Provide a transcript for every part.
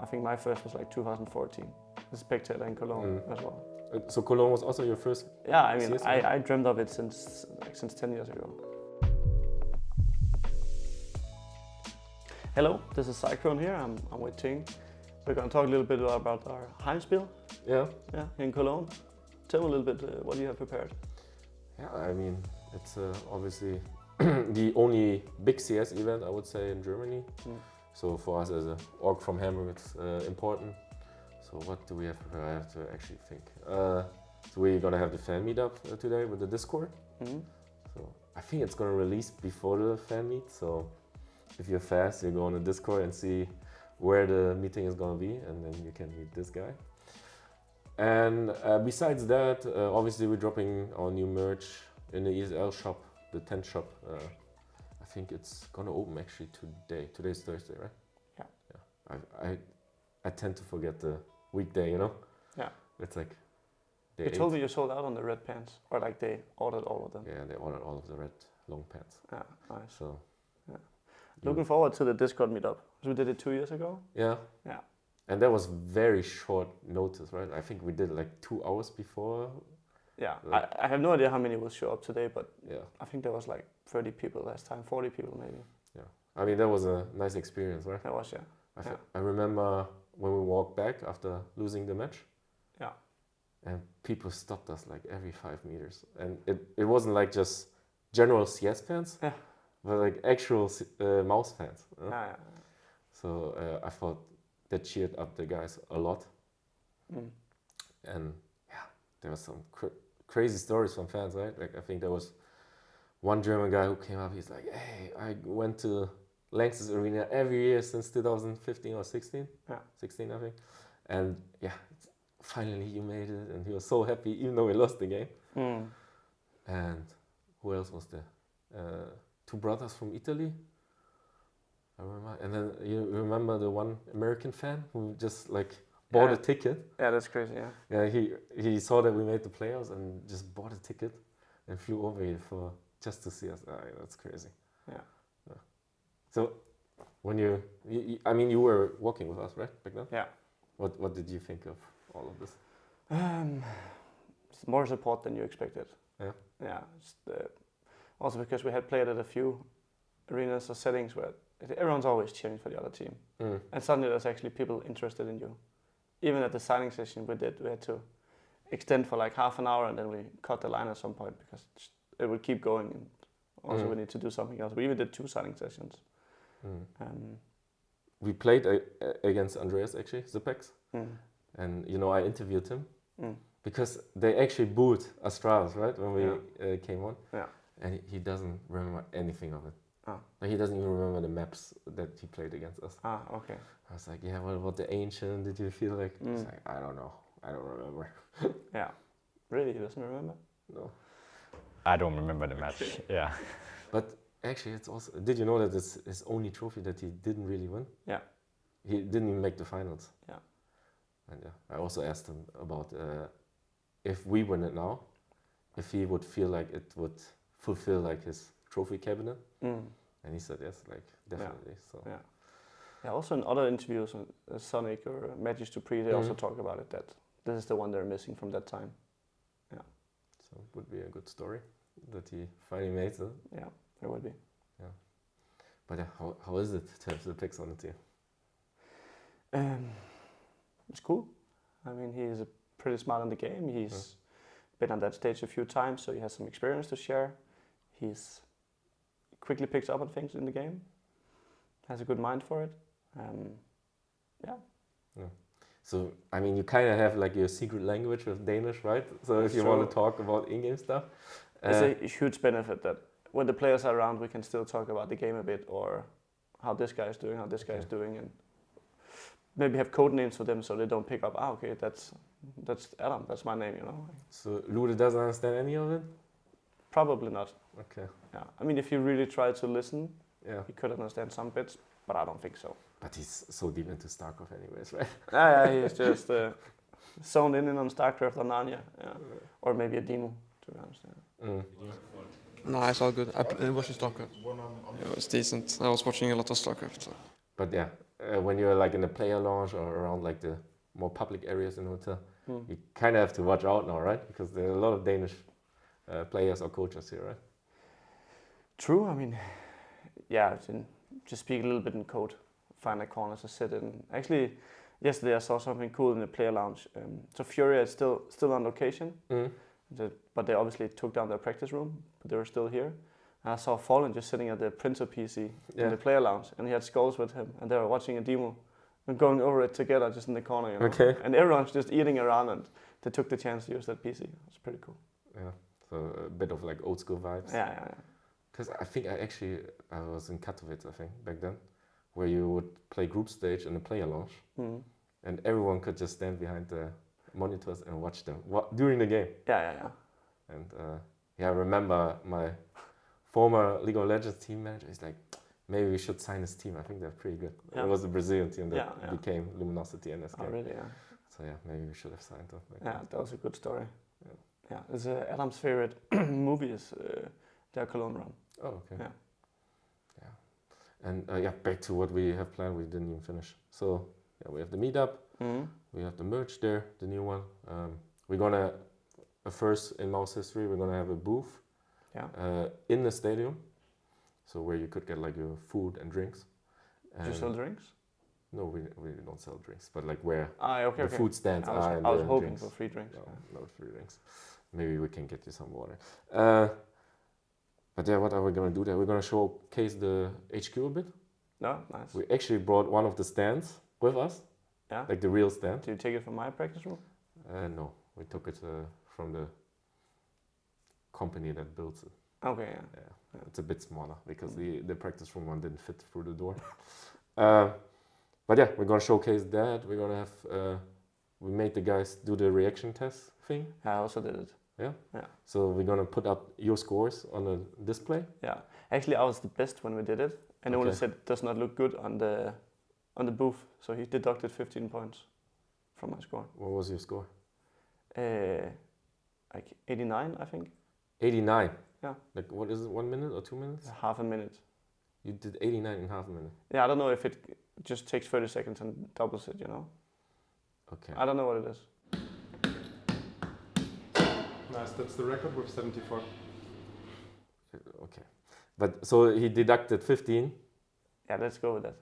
I think my first was like 2014. The spectator in Cologne as well. So Cologne was also your first? Yeah, I mean, CS I dreamt of it since 10 years ago. Hello, this is Cyclone here. I'm with Ting. We're going to talk a little bit about our Heimspiel. Yeah. Yeah, in Cologne. Tell me a little bit what you have prepared. Yeah, I mean, it's obviously the only big CS event, I would say, in Germany. So for us as an org from Hamburg, it's important. So what do we have prepared? I have to actually think. So we're gonna have the fan meetup today with the Discord. So I think it's gonna release before the fan meet. So if you're fast, you go on the Discord and see where the meeting is gonna be, and then you can meet this guy. And besides that, obviously we're dropping our new merch in the ESL shop, the tent shop. I think it's gonna open actually today. Today's Thursday, right? Yeah. I tend to forget the weekday, you know? Yeah. It's like You told me you sold out on the red pants, or like they ordered all of them. Yeah, they ordered all of the red long pants. Yeah, nice. So. Yeah. Looking forward to the Discord meetup. So we did it 2 years ago. Yeah. Yeah. And that was very short notice, right? I think we did like 2 hours before. Yeah, like, I have no idea how many will show up today, but yeah, I think there was like 30 people last time, 40 people maybe. Yeah, I mean that was a nice experience, right? That was, yeah. I remember when we walked back after losing the match. Yeah. And people stopped us like every 5 meters, and it wasn't like just general CS fans, but like actual MOUZ fans. Yeah. So I thought that cheered up the guys a lot. And yeah, there was some crazy stories from fans, right? Like I think there was one German guy who came up. He's like, "Hey, I went to Lanxess Arena every year since 2015 or 16. Yeah. 16, I think. And yeah, finally you made it." And he was so happy, even though we lost the game. And who else was there? 2 brothers from Italy. I remember. And then you remember the one American fan who just like bought a ticket. Yeah, that's crazy. Yeah. Yeah, he saw that we made the playoffs and just bought a ticket and flew over here just to see us. That's crazy. Yeah. So when I mean, you were walking with us, right, back then? Yeah. What did you think of all of this? It's more support than you expected. Yeah. Yeah. Also because we had played at a few arenas or settings where everyone's always cheering for the other team, and suddenly there's actually people interested in you. Even at the signing session we had to extend for like half an hour, and then we cut the line at some point because it would keep going, and also we need to do something else. We even did 2 signing sessions. We played against Andreas actually, Zipex, and you know I interviewed him because they actually booed Astralis, right, when we came on. Yeah. And he doesn't remember anything of it. Like he doesn't even remember the maps that he played against us. Okay. I was like, yeah, what about the Ancient? Did you feel like? He's like, I don't know. I don't remember. Yeah. Really? He doesn't remember? No. I don't remember the match. Yeah. But actually, it's also. Did you know that it's his only trophy that he didn't really win? Yeah. He didn't even make the finals. Yeah. And yeah, I also asked him about if we win it now, if he would feel like it would fulfill like his trophy cabinet. And he said yes, like definitely. Yeah. So. Yeah. Yeah. Also in other interviews, Sonic or Magic Dupree, they also talk about it, that this is the one they're missing from that time. Yeah. So it would be a good story that he finally made it. Yeah, it would be. Yeah. But yeah, how is it to have the picks on the team? It's cool. I mean, he's pretty smart in the game. He's been on that stage a few times, so he has some experience to share. He's quickly picks up on things in the game. Has a good mind for it. Yeah. So I mean, you kind of have like your secret language with Danish, right? So if you want to talk about in-game stuff, it's a huge benefit that when the players are around, we can still talk about the game a bit, or how this guy is doing, how this guy is doing, and maybe have code names for them so they don't pick up. Okay, that's Adam. That's my name, you know. So Lude doesn't understand any of it? Probably not. Okay. Yeah. I mean, if you really try to listen, he could understand some bits, but I don't think so. But he's so deep into StarCraft anyways, right? Yeah, he's just zoned in on StarCraft or Narnia, or maybe a demo, to be honest. No, it's all good. I watched StarCraft. It was decent. I was watching a lot of StarCraft. So. But yeah, when you're like in the player lounge or around like the more public areas in the hotel, you kind of have to watch out now, right? Because there are a lot of Danish players or coaches here, right? True. I mean, yeah. Just speak a little bit in code. Find a corner to sit in. Actually, yesterday I saw something cool in the player lounge. So Furia is still on location, but they obviously took down their practice room, but they were still here. And I saw Fallen just sitting at the printer PC in the player lounge, and he had Skulls with him, and they were watching a demo and going over it together just in the corner, you know. Okay. And everyone's just eating around, and they took the chance to use that PC. It's pretty cool. Yeah, so a bit of like old school vibes. Yeah. Because I think I was in Katowice, I think, back then, where you would play group stage in the player lounge, and everyone could just stand behind the monitors and watch them during the game. Yeah. And I remember my former League of Legends team manager is like, maybe we should sign this team. I think they're pretty good. Yeah. It was the Brazilian team that became Luminosity in this game. Oh, really? Yeah. So yeah, maybe we should have signed them. Yeah, that was a good story. Yeah. It's Adam's favorite movie is their Cologne run. Oh, okay. Yeah. And back to what we have planned. We didn't even finish. So we have the meetup. We have the merch there, the new one. We're gonna first in MOUZ history. We're gonna have a booth in the stadium, so where you could get like your food and drinks. Do you sell drinks? No, we don't sell drinks, but like where the food stands are. I was hoping drinks. for free drinks. No free drinks. Maybe we can get you some water. But what are we gonna do there? We're gonna showcase the HQ a bit. No, nice. We actually brought one of the stands with us. Yeah. Like the real stand. Did you take it from my practice room? No, we took it from the company that builds it. Okay. Yeah. It's a bit smaller because the practice room one didn't fit through the door. But we're gonna showcase that. We're gonna have we made the guys do the reaction test thing. I also did it. Yeah. Yeah. So we're gonna put up your scores on a display. Yeah. Actually, I was the best when we did it, and Ole said it does not look good on the booth, so he deducted 15 points from my score. What was your score? Like 89, I think. 89. Yeah. Like what is it? 1 minute or 2 minutes? Half a minute. You did 89 in half a minute. Yeah, I don't know if it just takes 30 seconds and doubles it, you know. Okay. I don't know what it is. Nice, that's the record with 74. Okay. But so he deducted 15. Yeah, let's go with that.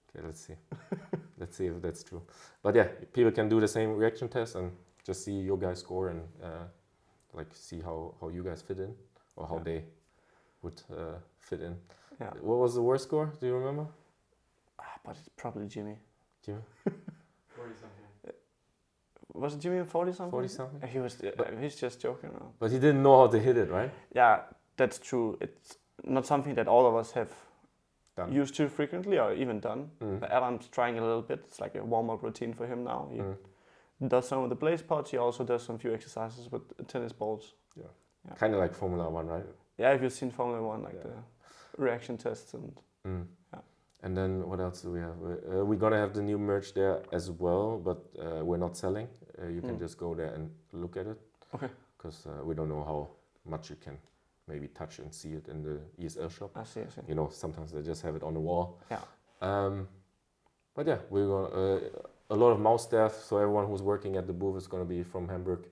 Okay, let's see. Let's see if that's true. But people can do the same reaction test and just see your guys' score and like see how you guys fit in or how they would fit in. Yeah. What was the worst score? Do you remember? But it's probably Jimmy. Jimmy? 40 something. Was it Jimmy 40 something? 40 something? He was. He's just joking around. But he didn't know how to hit it, right? Yeah, that's true. It's not something that all of us have Done. used too frequently or even done. But Adam's trying a little bit. It's like a warm-up routine for him now. He does some of the blaze pots. He also does some few exercises with tennis balls. Yeah. Yeah. Kind of like Formula 1, right? Yeah, if you've seen Formula 1, like the reaction tests and yeah. And then what else do we have? We're gonna have the new merch there as well, but we're not selling. You can just go there and look at it. Okay. Because we don't know how much you can maybe touch and see it in the ESL shop. I see. You know, sometimes they just have it on the wall. Yeah. But we're gonna a lot of MOUZ staff. So everyone who's working at the booth is gonna be from Hamburg.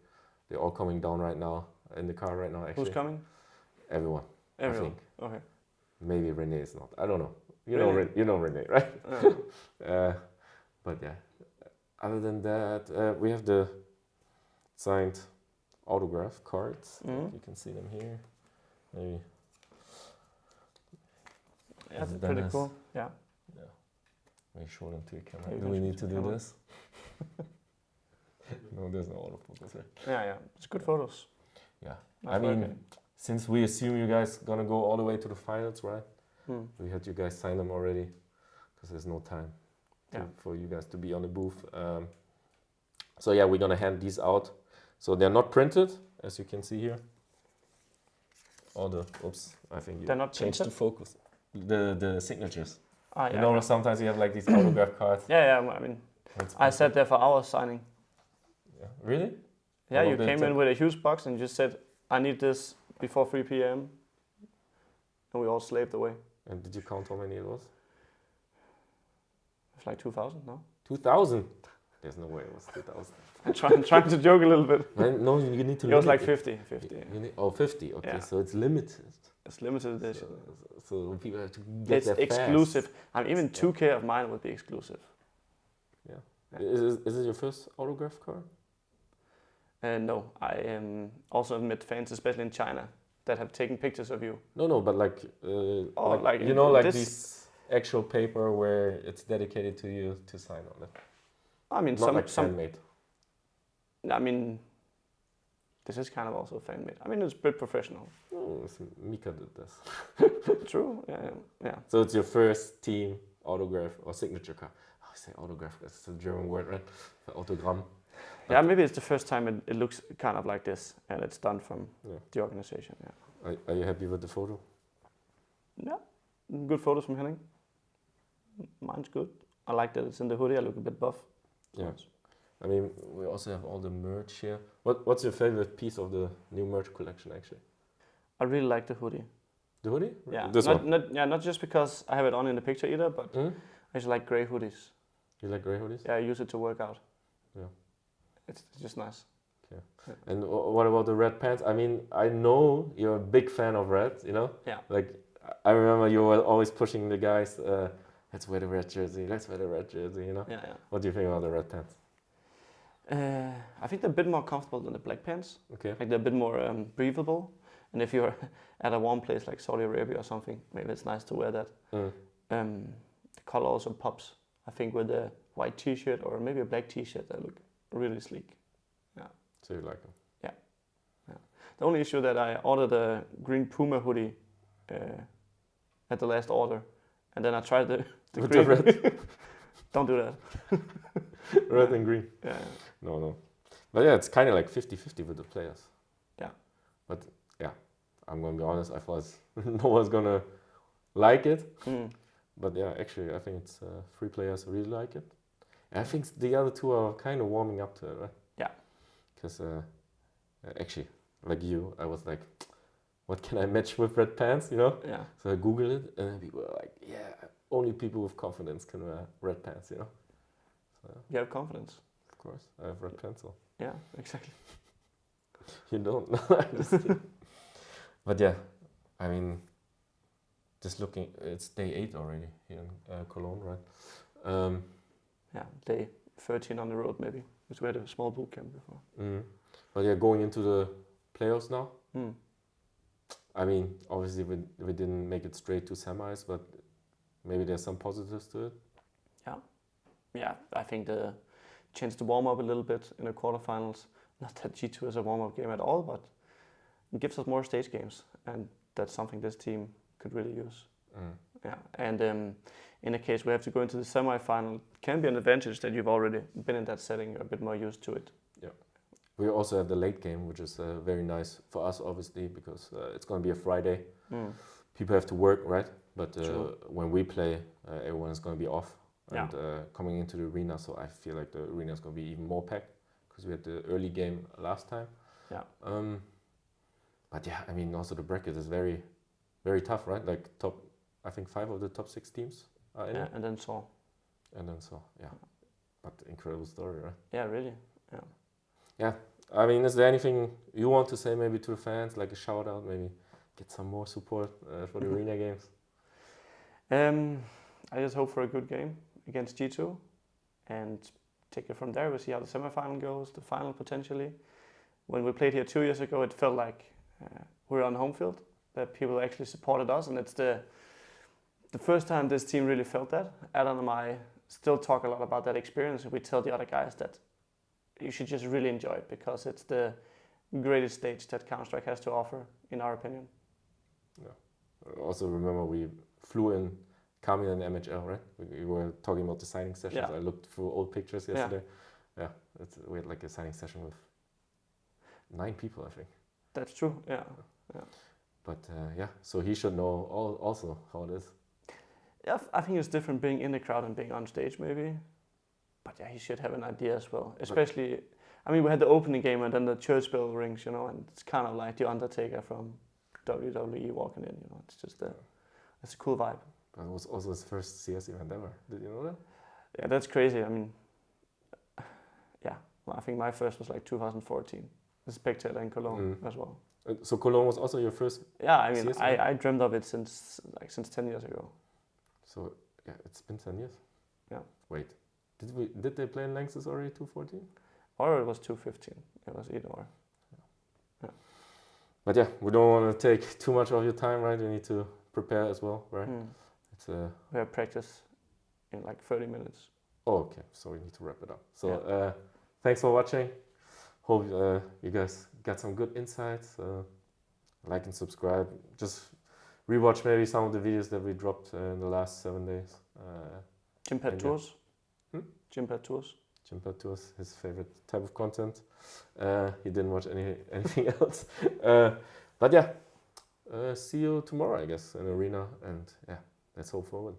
They're all coming down right now in the car right now. Actually, Who's coming? Everyone. Everyone. I think. Okay. Maybe Renee is not. I don't know. You Really? know Renee, right? But other than that, we have the signed autograph cards. You can see them here. Maybe. Yeah, that's Is it pretty Dennis? cool. Yeah. Let me show them to your camera. Yeah, you Do can we show need to to the do camera. this? No, there's no autofocus here. Yeah. It's good photos. Yeah. Nice I mean, work, since we assume you guys gonna go all the way to the finals, right? Hmm. We had you guys sign them already because there's no time for you guys to be on the booth. So we're gonna hand these out. So they're not printed, as you can see here. I think you They're not changed the printed? focus. The signatures. Yeah. You know, sometimes you have like these autograph cards. Yeah. I mean, That's I sat there for hours signing. Yeah. Really? Yeah, How you long did it came in take? with a huge box and just said, I need this before 3 p.m. And we all slaved away. And did you count how many it was? It's like 2000, no? 2000? There's no way it was 2000. I'm trying to joke a little bit. Man, no, you need to. It was like limit 50. 50. You need, oh, 50. Okay, Yeah. so it's limited. It's limited edition. So people have to get It's there exclusive. fast. I mean, even 2K of mine would be exclusive. Yeah. Is it your first autograph card? No, I also have met fans, especially in China, that have taken pictures of you. No, but like, like you know, like this- this actual paper where it's dedicated to you to sign on it. I mean, Not like some. fan-made. I mean, this is kind of also fan made. I mean, it's a bit professional. Oh, Mika did this. True. Yeah. So it's your first team autograph or signature card. Oh, I say autograph, that's a German word, right? For autogramm. Yeah, maybe it's the first time it looks kind of like this, and it's done from Yeah. the organization. Yeah. Are you happy with the photo? Yeah. Good photos from Henning. Mine's good. I like that it's in the hoodie. I look a bit buff. Yeah. Nice. I mean, we also have all the merch here. What's your favorite piece of the new merch collection, actually? I really like the hoodie. The hoodie? Yeah. This one? Not just because I have it on in the picture either, but Hmm? I just like grey hoodies. You like grey hoodies? Yeah, I use it to work out. Yeah. It's just nice. And what about the red pants? I mean, I know you're a big fan of red, you know? Yeah. Like, I remember you were always pushing the guys, let's wear the red jersey, let's wear the red jersey, you know? Yeah. What do you think about the red pants? I think they're a bit more comfortable than the black pants. Okay. Like they're a bit more breathable. And if you're at a warm place like Saudi Arabia or something, maybe it's nice to wear that. Mm. The color also pops. I think with a white T-shirt or maybe a black T-shirt, they look really sleek. So you like them? The only issue that I ordered a green Puma hoodie at the last order, and then I tried the With green. the red? Don't do that. Red and green? Yeah. No. But yeah, it's kind of like 50-50 with the players. Yeah. But yeah, I'm going to be honest, I thought no one's going to like it. But yeah, actually, I think it's 3 players who really like it. And I think the other 2 are kind of warming up to it, right? Yeah. Because actually, like you, I was like, what can I match with red pants, you know? Yeah. So I Googled it, and then people were like, yeah, only people with confidence can wear red pants, you know? So, You have confidence. of course, I have red pants on. Yeah, exactly. You don't know. But yeah, I mean, just looking, it's day 8 already here in Cologne, right? Yeah, day 13 on the road maybe, because we had a small boot camp before. But yeah, going into the playoffs now. Mm. I mean, obviously we didn't make it straight to semis, but maybe there's some positives to it. Yeah, I think the chance to warm up a little bit in the quarterfinals, not that G2 is a warm-up game at all, but it gives us more stage games, and that's something this team could really use. Yeah, and in a case we have to go into the semi-final, it can be an advantage that you've already been in that setting, you're a bit more used to it. We also have the late game, which is very nice for us, obviously, because it's going to be a Friday. People have to work, right? But True. when we play, everyone is going to be off Yeah. and coming into the arena. So I feel like the arena is going to be even more packed because we had the early game last time. Yeah. But yeah, I mean, also the bracket is very, very tough, right? Like I think 5 of the top 6 teams are in Yeah, it. and then so. And then so, yeah. But incredible story, right? Yeah, really. I mean, is there anything you want to say maybe to the fans, like a shout out, maybe get some more support for the arena games? I just hope for a good game against G2 and take it from there. We'll see how the semi-final goes, the final potentially. When we played here 2 years ago, it felt like we were on home field, that people actually supported us, and it's the first time this team really felt that. Adam and I still talk a lot about that experience. We tell the other guys that you should just really enjoy it because it's the greatest stage that Counter-Strike has to offer, in our opinion. Also remember we flew in Kamil and MHL, right? We were talking about the signing sessions. Yeah. I looked through old pictures yesterday. Yeah, we had like a signing session with 9 people, I think. That's true, yeah. But yeah, so he should know also how it is. Yeah, I think it's different being in the crowd and being on stage maybe. But yeah, he should have an idea as well. Especially, I mean, we had the opening game and then the church bell rings, you know, and it's kind of like the Undertaker from WWE walking in, you know. It's just it's a cool vibe. But it was also his first CS event ever. Did you know that? Yeah, that's crazy. I mean, yeah. Well, I think my first was like 2014. The spectator in Cologne as well. So Cologne was also your first. Yeah, I mean, CS event? I dreamt of it since 10 years ago. So yeah, it's been 10 years. Yeah. Wait, did they play in Lanxess already 214? Or it was 215. It was either or. But yeah, we don't want to take too much of your time, right? We need to prepare as well, right? It's We have practice in like 30 minutes. Oh, okay. So we need to wrap it up. So thanks for watching. Hope you guys got some good insights. Like and subscribe. Just rewatch maybe some of the videos that we dropped in the last 7 days. Gym pad And tours. Gym pad tours. Jimpa tours, his favorite type of content. He didn't watch anything else. But yeah, see you tomorrow, I guess, in Arena. And yeah, let's hope forward.